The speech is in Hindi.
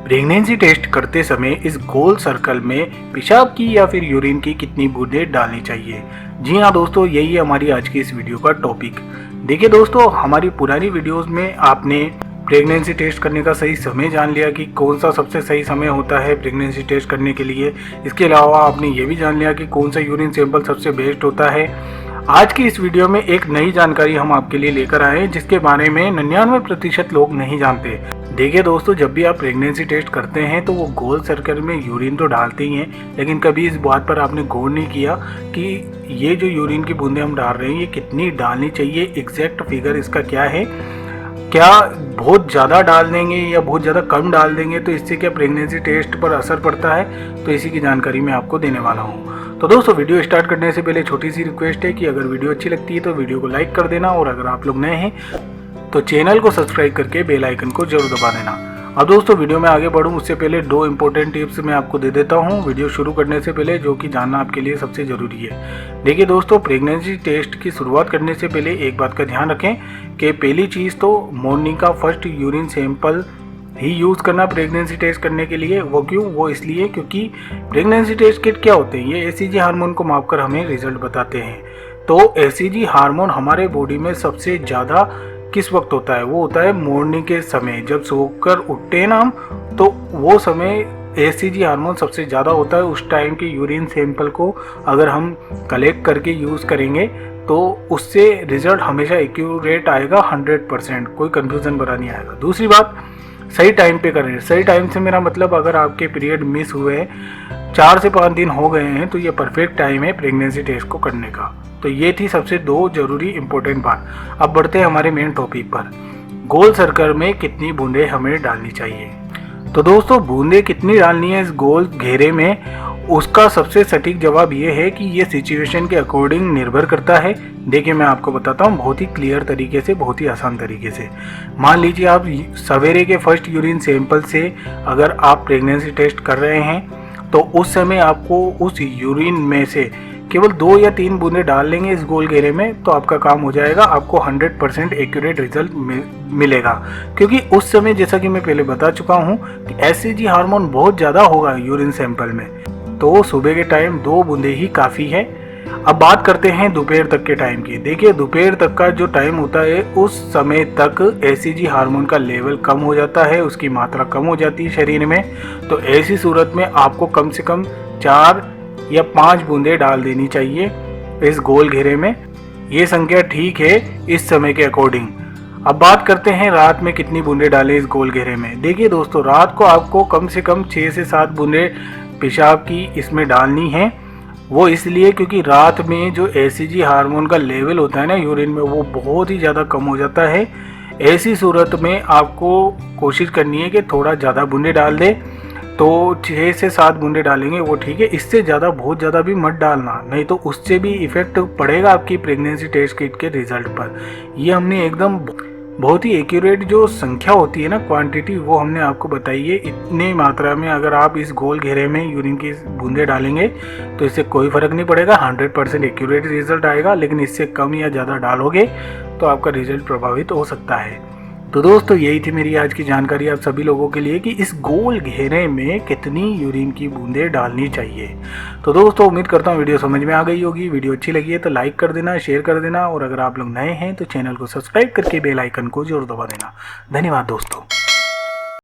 प्रेगनेंसी टेस्ट करते समय इस गोल सर्कल में पेशाब की या फिर यूरिन की कितनी बूंदें डालनी चाहिए। जी हाँ दोस्तों, यही है हमारी आज की इस वीडियो का टॉपिक। देखिए दोस्तों, हमारी पुरानी वीडियोस में आपने प्रेगनेंसी टेस्ट करने का सही समय जान लिया कि कौन सा सबसे सही समय होता है प्रेगनेंसी टेस्ट करने के लिए। इसके अलावा आपने ये भी जान लिया कि कौन सा यूरिन सैंपल सबसे बेस्ट होता है। आज की इस वीडियो में एक नई जानकारी हम आपके लिए लेकर आए हैं जिसके बारे में 99% लोग नहीं जानते। देखिए दोस्तों, जब भी आप प्रेगनेंसी टेस्ट करते हैं तो वो गोल सर्कल में यूरिन तो डालते ही हैं, लेकिन कभी इस बात पर आपने गौर नहीं किया कि ये जो यूरिन की बूंदें हम डाल रहे हैं ये कितनी डालनी चाहिए। एग्जैक्ट फिगर इसका क्या है, क्या बहुत ज़्यादा डाल देंगे या बहुत ज़्यादा कम डाल देंगे तो इससे क्या प्रेगनेंसी टेस्ट पर असर पड़ता है, तो इसी की जानकारी मैं आपको देने वाला हूँ। तो दोस्तों, वीडियो स्टार्ट करने से पहले छोटी सी रिक्वेस्ट है कि अगर वीडियो अच्छी लगती है तो वीडियो को लाइक कर देना, और अगर आप लोग नए हैं तो चैनल को सब्सक्राइब करके बेल आइकन को जरूर दबा देना। अब दोस्तों, वीडियो में आगे बढ़ूं उससे पहले 2 इंपॉर्टेंट टिप्स मैं आपको दे देता हूं वीडियो शुरू करने से पहले, जो कि जानना आपके लिए सबसे ज़रूरी है। देखिए दोस्तों, प्रेगनेंसी टेस्ट की शुरुआत करने से पहले एक बात का ध्यान रखें कि पहली चीज़ तो मॉर्निंग का फर्स्ट यूरिन सैंपल ही यूज़ करना प्रेगनेंसी टेस्ट करने के लिए। वो क्यों? वो इसलिए क्योंकि प्रेगनेंसी टेस्ट किट क्या होते हैं, ये एसीजी हार्मोन को मापकर हमें रिजल्ट बताते हैं। तो एसीजी हार्मोन हमारे बॉडी में सबसे ज़्यादा किस वक्त होता है? वो होता है मॉर्निंग के समय, जब सोकर उठते हैं ना हम, तो वो समय एसीजी हार्मोन सबसे ज़्यादा होता है। उस टाइम के यूरिन सैंपल को अगर हम कलेक्ट करके यूज़ करेंगे तो उससे रिजल्ट हमेशा एक्यूरेट आएगा 100%, कोई कन्फ्यूज़न भरा नहीं आएगा। दूसरी बात, सही टाइम पे करें। सही टाइम से मेरा मतलब, अगर आपके पीरियड मिस हुए 4 से 5 दिन हो गए हैं तो ये परफेक्ट टाइम है प्रेगनेंसी टेस्ट को करने का। तो ये थी सबसे 2 जरूरी इंपॉर्टेंट बात। अब बढ़ते हैं हमारे मेन टॉपिक पर, गोल सर्कल में कितनी बूंदें हमें डालनी चाहिए। तो दोस्तों, बूंदें कितनी डालनी है इस गोल घेरे में, उसका सबसे सटीक जवाब ये है कि ये सिचुएशन के अकॉर्डिंग निर्भर करता है। देखिए, मैं आपको बताता हूँ बहुत ही क्लियर तरीके से, बहुत ही आसान तरीके से। मान लीजिए आप सवेरे के फर्स्ट यूरिन सैंपल से अगर आप प्रेगनेंसी टेस्ट कर रहे हैं तो उस समय आपको उस यूरिन में से केवल 2 या 3 बूंदें डाल लेंगे इस गोल घेरे में तो आपका काम हो जाएगा। आपको 100% एक्यूरेट रिजल्ट मिलेगा, क्योंकि उस समय जैसा कि मैं पहले बता चुका हूँ कि एसीजी हार्मोन बहुत ज़्यादा होगा यूरिन सैंपल में, तो सुबह के टाइम 2 बूंदें ही काफ़ी है। अब बात करते हैं दोपहर तक के टाइम की। देखिए, दोपहर तक का जो टाइम होता है उस समय तक एसीजी हार्मोन का लेवल कम हो जाता है, उसकी मात्रा कम हो जाती है शरीर में। तो ऐसी सूरत में आपको कम से कम 4 या 5 बूंदें डाल देनी चाहिए इस गोल घेरे में। ये संख्या ठीक है इस समय के अकॉर्डिंग। अब बात करते हैं रात में कितनी बूंदें डालें इस गोल घेरे में। देखिए दोस्तों, रात को आपको कम से कम 6 से 7 बूंदें पेशाब की इसमें डालनी है। वो इसलिए क्योंकि रात में जो एसीजी हार्मोन का लेवल होता है ना यूरिन में, वो बहुत ही ज़्यादा कम हो जाता है। ऐसी सूरत में आपको कोशिश करनी है कि थोड़ा ज़्यादा बूंदें डाल दें। तो 6 से 7 बूंदें डालेंगे वो ठीक है, इससे ज़्यादा बहुत ज़्यादा भी मत डालना, नहीं तो उससे भी इफेक्ट पड़ेगा आपकी प्रेगनेंसी टेस्ट किट के रिजल्ट पर। ये हमने एकदम बहुत ही एक्यूरेट जो संख्या होती है ना, क्वांटिटी, वो हमने आपको बताई है। इतनी मात्रा में अगर आप इस गोल घेरे में यूरिन की बूंदें डालेंगे तो इससे कोई फ़र्क नहीं पड़ेगा, 100% एक्यूरेट रिजल्ट आएगा। लेकिन इससे कम या ज़्यादा डालोगे तो आपका रिजल्ट प्रभावित हो सकता है। तो दोस्तों, यही थी मेरी आज की जानकारी आप सभी लोगों के लिए कि इस गोल घेरे में कितनी यूरिन की बूंदें डालनी चाहिए। तो दोस्तों, उम्मीद करता हूँ वीडियो समझ में आ गई होगी। वीडियो अच्छी लगी है तो लाइक कर देना, शेयर कर देना, और अगर आप लोग नए हैं तो चैनल को सब्सक्राइब करके बेल आइकन को जरूर दबा देना। धन्यवाद दोस्तों।